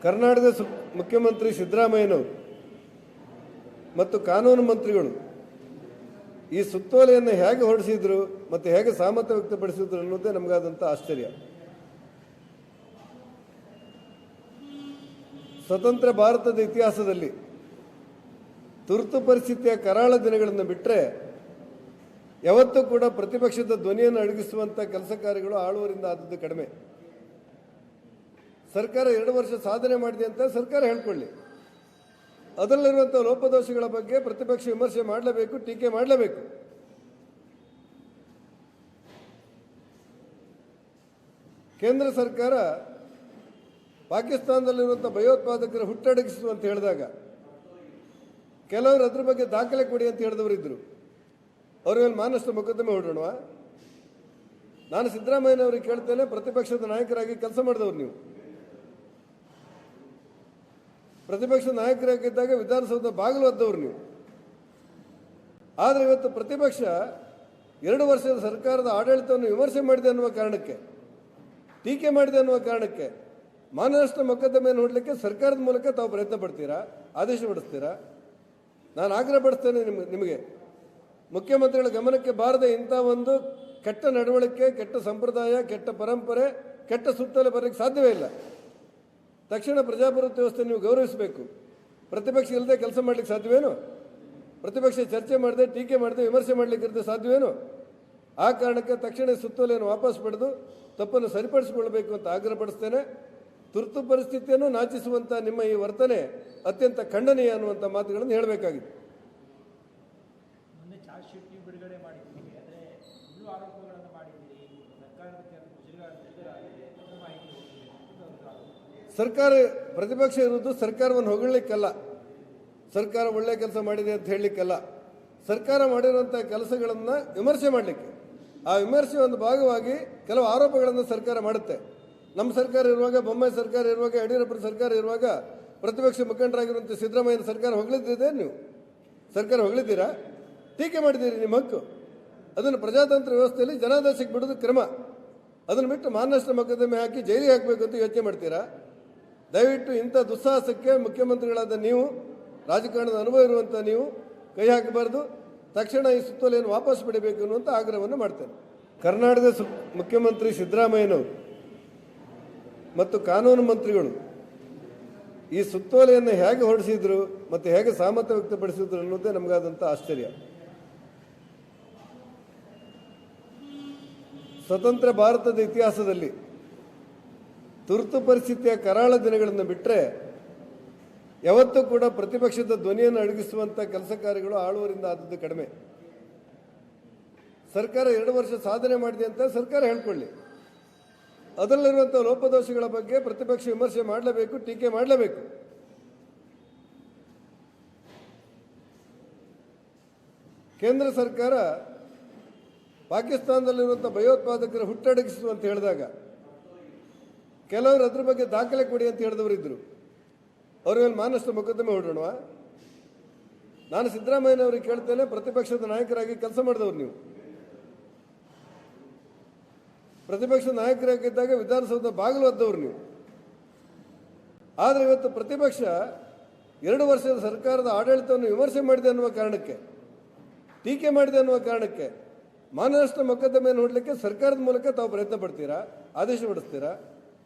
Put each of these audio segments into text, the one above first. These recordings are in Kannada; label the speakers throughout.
Speaker 1: ಕರ್ನಾಟಕದ ಮುಖ್ಯಮಂತ್ರಿ ಸಿದ್ದರಾಮಯ್ಯನವರು ಮತ್ತು ಕಾನೂನು ಮಂತ್ರಿಗಳು ಈ ಸುತ್ತೋಲೆಯನ್ನು ಹೇಗೆ ಹೊರಡಿಸಿದ್ರು ಮತ್ತು ಹೇಗೆ ಸಹಮತ ವ್ಯಕ್ತಪಡಿಸಿದ್ರು ಅನ್ನೋದೇ ನಮಗಾದಂಥ ಆಶ್ಚರ್ಯ. ಸ್ವತಂತ್ರ ಭಾರತದ ಇತಿಹಾಸದಲ್ಲಿ ತುರ್ತು ಪರಿಸ್ಥಿತಿಯ ಕರಾಳ ದಿನಗಳನ್ನು ಬಿಟ್ಟರೆ ಯಾವತ್ತೂ ಕೂಡ ಪ್ರತಿಪಕ್ಷದ ಧ್ವನಿಯನ್ನು ಅಡಗಿಸುವಂಥ ಕೆಲಸ ಕಾರ್ಯಗಳು ಆಳುವರಿಂದ ಆದದ್ದು ಕಡಿಮೆ. ಸರ್ಕಾರ 2 ವರ್ಷ ಸಾಧನೆ ಮಾಡಿದೆ ಅಂತ ಸರ್ಕಾರ ಹೇಳ್ಕೊಳ್ಳಿ. ಅದರಲ್ಲಿರುವಂಥ ಲೋಪದೋಷಗಳ ಬಗ್ಗೆ ಪ್ರತಿಪಕ್ಷ ವಿಮರ್ಶೆ ಮಾಡಲೇಬೇಕು, ಟೀಕೆ ಮಾಡಲೇಬೇಕು. ಕೇಂದ್ರ ಸರ್ಕಾರ ಪಾಕಿಸ್ತಾನದಲ್ಲಿರುವಂಥ ಭಯೋತ್ಪಾದಕರ ಹುಟ್ಟಡಗಿಸು ಅಂತ ಹೇಳಿದಾಗ ಕೆಲವರು ಅದ್ರ ಬಗ್ಗೆ ದಾಖಲೆ ಕೊಡಿ ಅಂತ ಹೇಳಿದವರು ಇದ್ರು. ಅವ್ರ ಮೇಲೆ ಮಾನಷ್ಟ ಮೊಕದ್ದಮೆ ಹೊರಡೋಣವಾ? ನಾನು ಸಿದ್ದರಾಮಯ್ಯನವರಿಗೆ ಕೇಳ್ತೇನೆ, ಪ್ರತಿಪಕ್ಷದ ನಾಯಕರಾಗಿ ಕೆಲಸ ಮಾಡಿದವರು ನೀವು. ಪ್ರತಿಪಕ್ಷ ನಾಯಕರಾಗಿದ್ದಾಗ ವಿಧಾನಸೌಧ ಬಾಗಿಲು ಒದ್ದವರು ನೀವು. ಆದರೆ ಇವತ್ತು ಪ್ರತಿಪಕ್ಷ 2 ವರ್ಷದ ಸರ್ಕಾರದ ಆಡಳಿತವನ್ನು ವಿಮರ್ಶೆ ಮಾಡಿದೆ ಅನ್ನುವ ಕಾರಣಕ್ಕೆ, ಟೀಕೆ ಮಾಡಿದೆ ಅನ್ನುವ ಕಾರಣಕ್ಕೆ ಮಾನನಷ್ಟ ಮೊಕದ್ದಮೆಯನ್ನು ಹೊರಡಲಿಕ್ಕೆ ಸರ್ಕಾರದ ಮೂಲಕ ತಾವು ಪ್ರಯತ್ನ ಪಡ್ತೀರಾ, ಆದೇಶ ಪಡಿಸ್ತೀರಾ? ನಾನು ಆಗ್ರಹ ಪಡಿಸ್ತೇನೆ ನಿಮಗೆ, ಮುಖ್ಯಮಂತ್ರಿಗಳ ಗಮನಕ್ಕೆ ಬಾರದೆ ಇಂಥ ಒಂದು ಕೆಟ್ಟ ನಡವಳಿಕೆ, ಕೆಟ್ಟ ಸಂಪ್ರದಾಯ, ಕೆಟ್ಟ ಪರಂಪರೆ, ಕೆಟ್ಟ ಸುತ್ತೋಲೆ ಬರಲಿಕ್ಕೆ ಸಾಧ್ಯವೇ ಇಲ್ಲ. ತಕ್ಷಣ ಪ್ರಜಾಪ್ರಭುತ್ವ ವ್ಯವಸ್ಥೆ ನೀವು ಗೌರವಿಸಬೇಕು. ಪ್ರತಿಪಕ್ಷ ಇಲ್ಲದೆ ಕೆಲಸ ಮಾಡಲಿಕ್ಕೆ ಸಾಧ್ಯವೇನು? ಪ್ರತಿಪಕ್ಷ ಚರ್ಚೆ ಮಾಡದೆ, ಟೀಕೆ ಮಾಡದೆ, ವಿಮರ್ಶೆ ಮಾಡಲಿಕ್ಕೆ ಸಾಧ್ಯವೇನು? ಆ ಕಾರಣಕ್ಕೆ ತಕ್ಷಣ ಸುತ್ತೋಲೆಯನ್ನು ವಾಪಸ್ ಪಡೆದು ತಪ್ಪನ್ನು ಸರಿಪಡಿಸಿಕೊಳ್ಳಬೇಕು ಅಂತ ಆಗ್ರಹಪಡಿಸ್ತೇನೆ. ತುರ್ತು ಪರಿಸ್ಥಿತಿಯನ್ನು ನಾಚಿಸುವಂಥ ನಿಮ್ಮ ಈ ವರ್ತನೆ ಅತ್ಯಂತ ಖಂಡನೀಯ ಅನ್ನುವಂಥ ಮಾತುಗಳನ್ನು ಹೇಳಬೇಕಾಗಿದೆ. ಸರ್ಕಾರ ಪ್ರತಿಪಕ್ಷ ಇರುವುದು ಸರ್ಕಾರವನ್ನು ಹೊಗಳಲಿಕ್ಕಲ್ಲ, ಸರ್ಕಾರ ಒಳ್ಳೆಯ ಕೆಲಸ ಮಾಡಿದೆ ಅಂತ ಹೇಳಲಿಕ್ಕಲ್ಲ, ಸರ್ಕಾರ ಮಾಡಿರುವಂಥ ಕೆಲಸಗಳನ್ನು ವಿಮರ್ಶೆ ಮಾಡಲಿಕ್ಕೆ. ಆ ವಿಮರ್ಶೆ ಒಂದು ಭಾಗವಾಗಿ ಕೆಲವು ಆರೋಪಗಳನ್ನು ಸರ್ಕಾರ ಮಾಡುತ್ತೆ. ನಮ್ಮ ಸರ್ಕಾರ ಇರುವಾಗ, ಬೊಮ್ಮಾಯಿ ಸರ್ಕಾರ ಇರುವಾಗ, ಯಡಿಯೂರಪ್ಪರ ಸರ್ಕಾರ ಇರುವಾಗ ಪ್ರತಿಪಕ್ಷ ಮುಖಂಡರಾಗಿರುವಂಥ ಸಿದ್ದರಾಮಯ್ಯನ ಸರ್ಕಾರ ಹೊಗಳಿದ್ದಿದೆ. ನೀವು ಸರ್ಕಾರ ಹೊಗಳಿದ್ದೀರಾ, ಟೀಕೆ ಮಾಡಿದ್ದೀರಿ, ನಿಮ್ಮ ಹಕ್ಕು. ಅದನ್ನು ಪ್ರಜಾತಂತ್ರ ವ್ಯವಸ್ಥೆಯಲ್ಲಿ ಜನಾದೇಶಕ್ಕೆ ಬಿಡೋದು ಕ್ರಮ. ಅದನ್ನು ಬಿಟ್ಟು ಮಾನನಷ್ಟ ಮೊಕದ್ದಮೆ ಹಾಕಿ ಜೈಲಿಗೆ ಹಾಕಬೇಕು ಅಂತ ಯೋಚನೆ ಮಾಡ್ತೀರಾ? ದಯವಿಟ್ಟು ಇಂಥ ದುಸ್ಸಾಹಸಕ್ಕೆ ಮುಖ್ಯಮಂತ್ರಿಗಳಾದ ನೀವು, ರಾಜಕಾರಣದ ಅನುಭವ ಇರುವಂಥ ನೀವು ಕೈ ಹಾಕಬಾರ್ದು. ತಕ್ಷಣ ಈ ಸುತ್ತೋಲೆಯನ್ನು ವಾಪಸ್ ಪಡಿಬೇಕು ಅನ್ನುವಂಥ ಆಗ್ರಹವನ್ನು ಮಾಡ್ತೇನೆ. ಕರ್ನಾಟಕದ ಮುಖ್ಯಮಂತ್ರಿ ಸಿದ್ದರಾಮಯ್ಯನವರು ಮತ್ತು ಕಾನೂನು ಮಂತ್ರಿಗಳು ಈ ಸುತ್ತೋಲೆಯನ್ನು ಹೇಗೆ ಹೊರಡಿಸಿದ್ರು ಮತ್ತು ಹೇಗೆ ಸಹಮತ ವ್ಯಕ್ತಪಡಿಸಿದ್ರು ಅನ್ನೋದೇ ನಮಗಾದಂಥ ಆಶ್ಚರ್ಯ. ಸ್ವತಂತ್ರ ಭಾರತದ ಇತಿಹಾಸದಲ್ಲಿ ತುರ್ತು ಪರಿಸ್ಥಿತಿಯ ಕರಾಳ ದಿನಗಳನ್ನು ಬಿಟ್ಟರೆ ಯಾವತ್ತೂ ಕೂಡ ಪ್ರತಿಪಕ್ಷದ ಧ್ವನಿಯನ್ನು ಅಡಗಿಸುವಂಥ ಕೆಲಸ ಕಾರ್ಯಗಳು ಆಳುವರಿಂದ ಆದದ್ದು ಕಡಿಮೆ. ಸರ್ಕಾರ 2 ವರ್ಷ ಸಾಧನೆ ಮಾಡಿದೆ ಅಂತ ಸರ್ಕಾರ ಹೇಳ್ಕೊಳ್ಳಿ. ಅದರಲ್ಲಿರುವಂಥ ಲೋಪದೋಷಗಳ ಬಗ್ಗೆ ಪ್ರತಿಪಕ್ಷ ವಿಮರ್ಶೆ ಮಾಡಲೇಬೇಕು, ಟೀಕೆ ಮಾಡಲೇಬೇಕು. ಕೇಂದ್ರ ಸರ್ಕಾರ ಪಾಕಿಸ್ತಾನದಲ್ಲಿರುವಂಥ ಭಯೋತ್ಪಾದಕರ ಹುಟ್ಟಡಗಿಸು ಅಂತ ಹೇಳಿದಾಗ ಕೆಲವರು ಅದ್ರ ಬಗ್ಗೆ ದಾಖಲೆ ಕೊಡಿ ಅಂತ ಹೇಳಿದವರು ಇದ್ರು. ಅವ್ರ ಮೇಲೆ ಮಾನಷ್ಟ ಮೊಕದ್ದಮೆ ಹೊರಡೋಣವಾ? ನಾನು ಸಿದ್ದರಾಮಯ್ಯನವರಿಗೆ ಕೇಳ್ತೇನೆ, ಪ್ರತಿಪಕ್ಷದ ನಾಯಕರಾಗಿ ಕೆಲಸ ಮಾಡಿದವರು ನೀವು. ಪ್ರತಿಪಕ್ಷ ನಾಯಕರಾಗಿದ್ದಾಗ ವಿಧಾನಸೌಧ ಬಾಗಿಲು ಒದ್ದವರು ನೀವು. ಆದರೆ ಇವತ್ತು ಪ್ರತಿಪಕ್ಷ 2 ವರ್ಷದ ಸರ್ಕಾರದ ಆಡಳಿತವನ್ನು ವಿಮರ್ಶೆ ಮಾಡಿದೆ ಅನ್ನುವ ಕಾರಣಕ್ಕೆ, ಟೀಕೆ ಮಾಡಿದೆ ಅನ್ನುವ ಕಾರಣಕ್ಕೆ ಮಾನನಷ್ಟ ಮೊಕದ್ದಮೆಯನ್ನು ಹೊರಡಲಿಕ್ಕೆ ಸರ್ಕಾರದ ಮೂಲಕ ತಾವು ಪ್ರಯತ್ನ ಪಡ್ತೀರಾ, ಆದೇಶ ಪಡಿಸ್ತೀರಾ?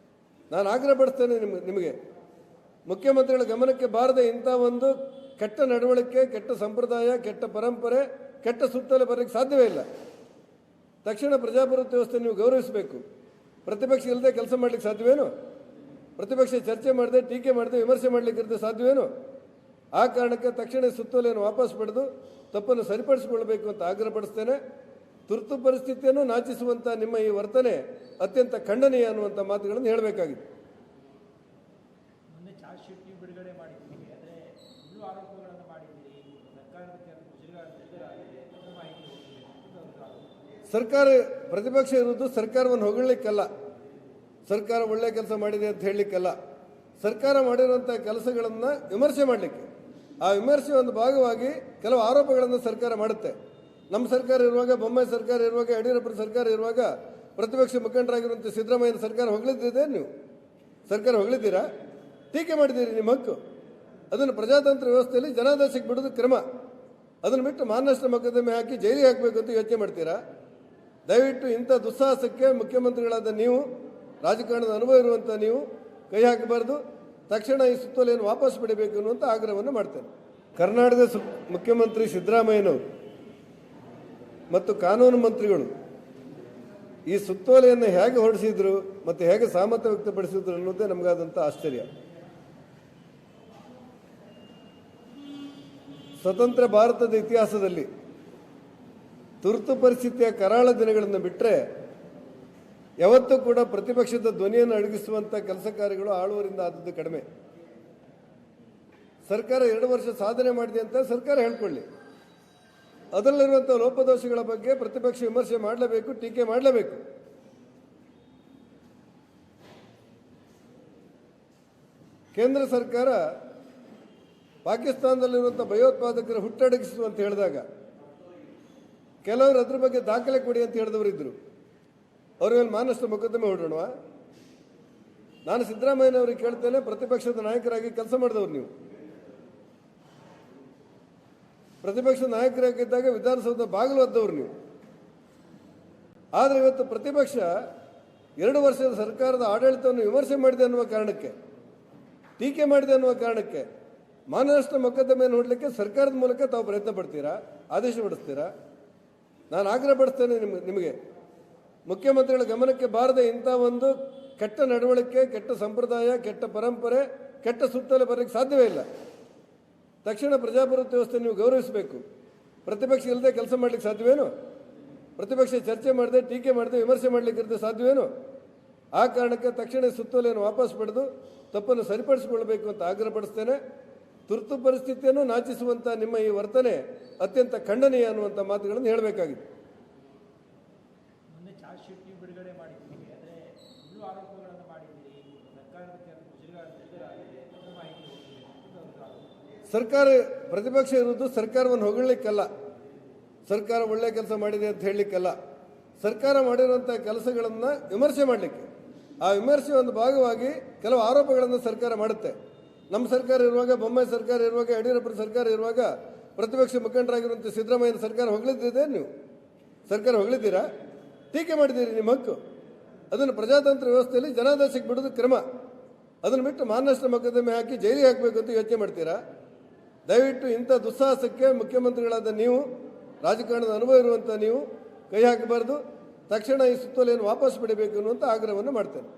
Speaker 1: ನಾನು ಆಗ್ರಹ ಪಡಿಸ್ತೇನೆ ನಿಮಗೆ, ಮುಖ್ಯಮಂತ್ರಿಗಳ ಗಮನಕ್ಕೆ ಬಾರದೆ ಇಂಥ ಒಂದು ಕೆಟ್ಟ ನಡವಳಿಕೆ, ಕೆಟ್ಟ ಸಂಪ್ರದಾಯ, ಕೆಟ್ಟ ಪರಂಪರೆ, ಕೆಟ್ಟ ಸುತ್ತೋಲೆ ಬರಲಿಕ್ಕೆ ಸಾಧ್ಯವೇ ಇಲ್ಲ. ತಕ್ಷಣ ಪ್ರಜಾಪ್ರಭುತ್ವ ವ್ಯವಸ್ಥೆ ನೀವು ಗೌರವಿಸಬೇಕು. ಪ್ರತಿಪಕ್ಷ ಇಲ್ಲದೆ ಕೆಲಸ ಮಾಡಲಿಕ್ಕೆ ಸಾಧ್ಯವೇನು? ಪ್ರತಿಪಕ್ಷ ಚರ್ಚೆ ಮಾಡದೆ, ಟೀಕೆ ಮಾಡದೆ, ವಿಮರ್ಶೆ ಮಾಡಲಿಕ್ಕೆ ಸಾಧ್ಯವೇನು? ಆ ಕಾರಣಕ್ಕೆ ತಕ್ಷಣ ಸುತ್ತೋಲೆಯನ್ನು ವಾಪಸ್ ಪಡೆದು ತಪ್ಪನ್ನು ಸರಿಪಡಿಸಿಕೊಳ್ಳಬೇಕು ಅಂತ ಆಗ್ರಹಪಡಿಸ್ತೇನೆ. ತುರ್ತು ಪರಿಸ್ಥಿತಿಯನ್ನು ನಾಚಿಸುವಂಥ ನಿಮ್ಮ ಈ ವರ್ತನೆ ಅತ್ಯಂತ ಖಂಡನೀಯ ಅನ್ನುವಂಥ ಮಾತುಗಳನ್ನು ಹೇಳಬೇಕಾಗಿದೆ. ಸರ್ಕಾರ ಪ್ರತಿಪಕ್ಷ ಇರುವುದು ಸರ್ಕಾರವನ್ನು ಹೊಗಳಲಿಕ್ಕಲ್ಲ, ಸರ್ಕಾರ ಒಳ್ಳೆಯ ಕೆಲಸ ಮಾಡಿದೆ ಅಂತ ಹೇಳಲಿಕ್ಕಲ್ಲ, ಸರ್ಕಾರ ಮಾಡಿರುವಂಥ ಕೆಲಸಗಳನ್ನು ವಿಮರ್ಶೆ ಮಾಡಲಿಕ್ಕೆ. ಆ ವಿಮರ್ಶೆ ಒಂದು ಭಾಗವಾಗಿ ಕೆಲವು ಆರೋಪಗಳನ್ನು ಸರ್ಕಾರ ಮಾಡುತ್ತೆ. ನಮ್ಮ ಸರ್ಕಾರ ಇರುವಾಗ, ಬೊಮ್ಮಾಯಿ ಸರ್ಕಾರ ಇರುವಾಗ, ಯಡಿಯೂರಪ್ಪರ ಸರ್ಕಾರ ಇರುವಾಗ ಪ್ರತಿಪಕ್ಷ ಮುಖಂಡರಾಗಿರುವಂಥ ಸಿದ್ದರಾಮಯ್ಯನ ಸರ್ಕಾರ ಹೊಗಳಿದ್ದಿದೆ. ನೀವು ಸರ್ಕಾರ ಹೊಗಳಿದ್ದೀರಾ? ಟೀಕೆ ಮಾಡಿದ್ದೀರಿ, ನಿಮ್ಮ ಹಕ್ಕು. ಅದನ್ನು ಪ್ರಜಾತಂತ್ರ ವ್ಯವಸ್ಥೆಯಲ್ಲಿ ಜನಾದೇಶಕ್ಕೆ ಬಿಡೋದು ಕ್ರಮ. ಅದನ್ನು ಬಿಟ್ಟು ಮಾನನಷ್ಟ ಮೊಕದ್ದಮೆ ಹಾಕಿ ಜೈಲಿಗೆ ಹಾಕಬೇಕು ಅಂತ ಯೋಚನೆ ಮಾಡ್ತೀರಾ? ದಯವಿಟ್ಟು ಇಂಥ ದುಸ್ಸಾಹಸಕ್ಕೆ ಮುಖ್ಯಮಂತ್ರಿಗಳಾದ ನೀವು, ರಾಜಕಾರಣದ ಅನುಭವ ಇರುವಂಥ ನೀವು ಕೈ ಹಾಕಬಾರ್ದು. ತಕ್ಷಣ ಈ ಸುತ್ತೋಲೆಯನ್ನು ವಾಪಸ್ ಪಡಿಬೇಕು ಅನ್ನುವಂಥ ಆಗ್ರಹವನ್ನು ಮಾಡ್ತೇನೆ. ಕರ್ನಾಟಕದ ಮುಖ್ಯಮಂತ್ರಿ ಸಿದ್ದರಾಮಯ್ಯನವರು ಮತ್ತು ಕಾನೂನು ಮಂತ್ರಿಗಳು ಈ ಸುತ್ತೋಲೆಯನ್ನು ಹೇಗೆ ಹೊರಡಿಸಿದ್ರು ಮತ್ತು ಹೇಗೆ ಸಹಮತ ವ್ಯಕ್ತಪಡಿಸಿದ್ರು ಅನ್ನೋದೇ ನಮಗಾದಂಥ ಆಶ್ಚರ್ಯ. ಸ್ವತಂತ್ರ ಭಾರತದ ಇತಿಹಾಸದಲ್ಲಿ ತುರ್ತು ಪರಿಸ್ಥಿತಿಯ ಕರಾಳ ದಿನಗಳನ್ನು ಬಿಟ್ಟರೆ ಯಾವತ್ತೂ ಕೂಡ ಪ್ರತಿಪಕ್ಷದ ಧ್ವನಿಯನ್ನು ಅಡಗಿಸುವಂಥ ಕೆಲಸ ಕಾರ್ಯಗಳು ಆಳುವರಿಂದ ಆದದ್ದು ಕಡಿಮೆ. ಸರ್ಕಾರ 2 ವರ್ಷ ಸಾಧನೆ ಮಾಡಿದೆ ಅಂತ ಸರ್ಕಾರ ಹೇಳ್ಕೊಳ್ಳಿ. ಅದರಲ್ಲಿರುವಂಥ ಲೋಪದೋಷಗಳ ಬಗ್ಗೆ ಪ್ರತಿಪಕ್ಷ ವಿಮರ್ಶೆ ಮಾಡಲೇಬೇಕು, ಟೀಕೆ ಮಾಡಲೇಬೇಕು. ಕೇಂದ್ರ ಸರ್ಕಾರ ಪಾಕಿಸ್ತಾನದಲ್ಲಿರುವಂಥ ಭಯೋತ್ಪಾದಕರ ಹುಟ್ಟಡಗಿಸು ಅಂತ ಹೇಳಿದಾಗ ಕೆಲವರು ಅದ್ರ ಬಗ್ಗೆ ದಾಖಲೆ ಕೊಡಿ ಅಂತ ಹೇಳಿದವರು ಇದ್ರು. ಅವ್ರ ಮೇಲೆ ಮಾನನಷ್ಟ ಮೊಕದ್ದಮೆ ಹೊರಡೋಣವಾ? ನಾನು ಸಿದ್ದರಾಮಯ್ಯನವರಿಗೆ ಕೇಳ್ತೇನೆ, ಪ್ರತಿಪಕ್ಷದ ನಾಯಕರಾಗಿ ಕೆಲಸ ಮಾಡಿದವರು ನೀವು. ಪ್ರತಿಪಕ್ಷದ ನಾಯಕರಾಗಿದ್ದಾಗ ವಿಧಾನಸೌಧ ಬಾಗಿಲು ಒದ್ದವರು ನೀವು. ಆದರೆ ಇವತ್ತು ಪ್ರತಿಪಕ್ಷ 2 ವರ್ಷದ ಸರ್ಕಾರದ ಆಡಳಿತವನ್ನು ವಿಮರ್ಶೆ ಮಾಡಿದೆ ಅನ್ನುವ ಕಾರಣಕ್ಕೆ, ಟೀಕೆ ಮಾಡಿದೆ ಅನ್ನುವ ಕಾರಣಕ್ಕೆ ಮಾನನಷ್ಟ ಮೊಕದ್ದಮೆಯನ್ನು ಹೊರಡಲಿಕ್ಕೆ ಸರ್ಕಾರದ ಮೂಲಕ ತಾವು ಪ್ರಯತ್ನ ಪಡ್ತೀರಾ, ಆದೇಶ ಪಡಿಸ್ತೀರಾ? ನಾನು ಆಗ್ರಹ ಪಡಿಸ್ತೇನೆ ನಿಮಗೆ, ಮುಖ್ಯಮಂತ್ರಿಗಳ ಗಮನಕ್ಕೆ ಬಾರದೆ ಇಂಥ ಒಂದು ಕೆಟ್ಟ ನಡವಳಿಕೆ, ಕೆಟ್ಟ ಸಂಪ್ರದಾಯ, ಕೆಟ್ಟ ಪರಂಪರೆ, ಕೆಟ್ಟ ಸುತ್ತೋಲೆ ಬರಲಿಕ್ಕೆ ಸಾಧ್ಯವೇ ಇಲ್ಲ. ತಕ್ಷಣ ಪ್ರಜಾಪ್ರಭುತ್ವ ವ್ಯವಸ್ಥೆ ನೀವು ಗೌರವಿಸಬೇಕು. ಪ್ರತಿಪಕ್ಷ ಇಲ್ಲದೆ ಕೆಲಸ ಮಾಡಲಿಕ್ಕೆ ಸಾಧ್ಯವೇನು? ಪ್ರತಿಪಕ್ಷ ಚರ್ಚೆ ಮಾಡದೆ, ಟೀಕೆ ಮಾಡದೆ, ವಿಮರ್ಶೆ ಮಾಡಲಿಕ್ಕೆ ಸಾಧ್ಯವೇನು? ಆ ಕಾರಣಕ್ಕೆ ತಕ್ಷಣ ಸುತ್ತೋಲೆಯನ್ನು ವಾಪಸ್ ಪಡೆದು ತಪ್ಪನ್ನು ಸರಿಪಡಿಸಿಕೊಳ್ಳಬೇಕು ಅಂತ ಆಗ್ರಹಪಡಿಸ್ತೇನೆ. ತುರ್ತು ಪರಿಸ್ಥಿತಿಯನ್ನು ನಾಚಿಸುವಂಥ ನಿಮ್ಮ ಈ ವರ್ತನೆ ಅತ್ಯಂತ ಖಂಡನೀಯ ಅನ್ನುವಂಥ ಮಾತುಗಳನ್ನು ಹೇಳಬೇಕಾಗಿದೆ. ಸರ್ಕಾರ ಪ್ರತಿಪಕ್ಷ ಇರುವುದು ಸರ್ಕಾರವನ್ನು ಹೊಗಳಲಿಕ್ಕಲ್ಲ, ಸರ್ಕಾರ ಒಳ್ಳೆ ಕೆಲಸ ಮಾಡಿದೆ ಅಂತ ಹೇಳಲಿಕ್ಕಲ್ಲ, ಸರ್ಕಾರ ಮಾಡಿರುವಂಥ ಕೆಲಸಗಳನ್ನು ವಿಮರ್ಶೆ ಮಾಡಲಿಕ್ಕೆ. ಆ ವಿಮರ್ಶೆ ಒಂದು ಭಾಗವಾಗಿ ಕೆಲವು ಆರೋಪಗಳನ್ನು ಸರ್ಕಾರ ಮಾಡುತ್ತೆ. ನಮ್ಮ ಸರ್ಕಾರ ಇರುವಾಗ, ಬೊಮ್ಮಾಯಿ ಸರ್ಕಾರ ಇರುವಾಗ, ಯಡಿಯೂರಪ್ಪರ ಸರ್ಕಾರ ಇರುವಾಗ ಪ್ರತಿಪಕ್ಷ ಮುಖಂಡರಾಗಿರುವಂಥ ಸಿದ್ದರಾಮಯ್ಯನ ಸರ್ಕಾರ ಹೊಗಳಿದ್ದಿದೆ. ನೀವು ಸರ್ಕಾರ ಹೊಗಳಿದ್ದೀರಾ? ಟೀಕೆ ಮಾಡಿದ್ದೀರಿ, ನಿಮ್ಮ ಹಕ್ಕು. ಅದನ್ನು ಪ್ರಜಾತಂತ್ರ ವ್ಯವಸ್ಥೆಯಲ್ಲಿ ಜನಾದೇಶಕ್ಕೆ ಬಿಡೋದು ಕ್ರಮ. ಅದನ್ನು ಬಿಟ್ಟು ಮಾನನಷ್ಟ ಮೊಕದ್ದಮೆ ಹಾಕಿ ಜೈಲಿಗೆ ಹಾಕಬೇಕು ಅಂತ ಯೋಚನೆ ಮಾಡ್ತೀರಾ? ದಯವಿಟ್ಟು ಇಂಥ ದುಸ್ಸಾಹಸಕ್ಕೆ ಮುಖ್ಯಮಂತ್ರಿಗಳಾದ ನೀವು, ರಾಜಕಾರಣದ ಅನುಭವ ಇರುವಂಥ ನೀವು ಕೈ ಹಾಕಬಾರ್ದು. ತಕ್ಷಣ ಈ ಸುತ್ತೋಲೆಯನ್ನು ವಾಪಸ್ ಪಡಿಬೇಕು ಅನ್ನುವಂಥ ಆಗ್ರಹವನ್ನು ಮಾಡ್ತೇನೆ.